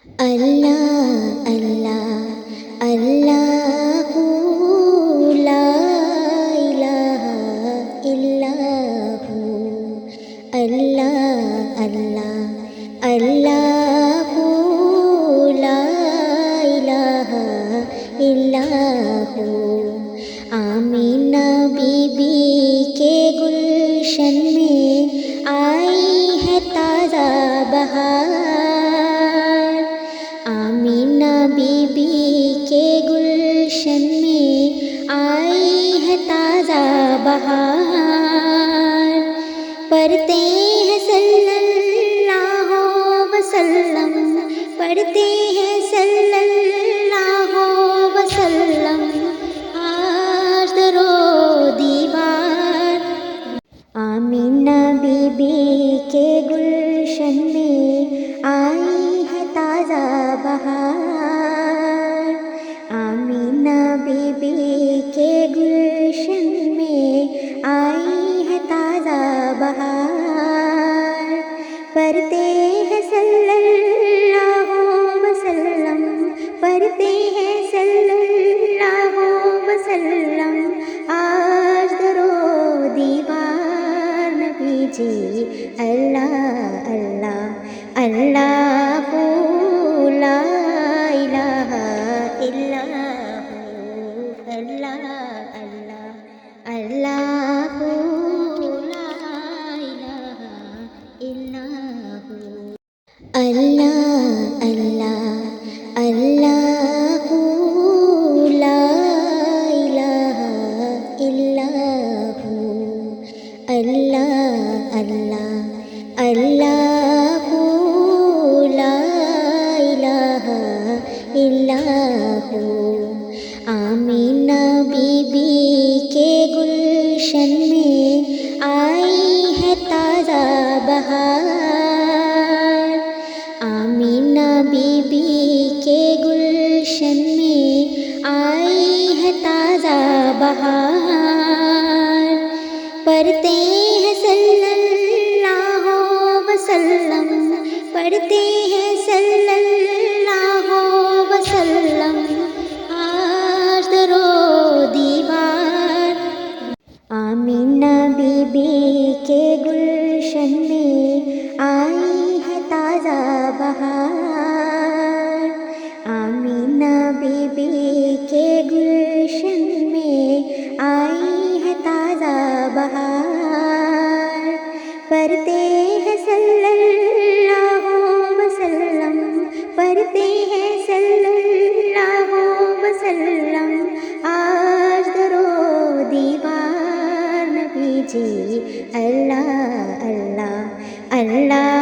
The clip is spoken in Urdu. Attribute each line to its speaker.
Speaker 1: اللہ اللہ اللہ لا الہ الا ہو، اللہ اللہ اللہ لا الہ الا ہو۔ آمینہ بی بی کے گلشن میں آئی ہے تازہ بہار، آمینہ بی بی کے گلشن میں آئی ہے تازہ بہار، پڑھتے ہیں صلی اللہ وسلم، پڑھتے ہیں صلی اللہ وسلم آج در و دیوار۔ آمینہ بی بی کے گلشن میں آئی ہے تازہ بہار، آمینہ بی بی کے گلشن میں آئی ہے تازہ بہار، پڑھتے ہیں صلی اللہ وسلم، پڑھتے ہیں صلی اللہ وسلم آج در و دیوار۔ نبی جی اللہ اللہ اللہ لا الہ الا ہو، اللہ اللہ اللہ لا الہ الا ہو، اللہ اللہ اللہ لا الہ الا ہو، اللہ اللہ اللہ لا الہ الا ہو۔ آمینہ بی بی کے گلشن میں آئی ہے تازہ بہار، آمینہ بی بی کے گلشن میں آئی ہے تازہ بہار، پڑھتے ہیں صلی اللہ وسلم، پڑھتے ہیں صلی اللہ وسلم آج در و دیوار۔ آمینہ بی بی کے گلشن میں آئی ہے تازہ بہار، آمینہ بی بی کے گلشن میں آئی ہے تازہ بہار، پڑھتے ہیں صلی اللہ وسلم، پڑھتے ہیں صلی اللہ وسلم آج در و دیوار۔ نبی جی اللہ اللہ اللہ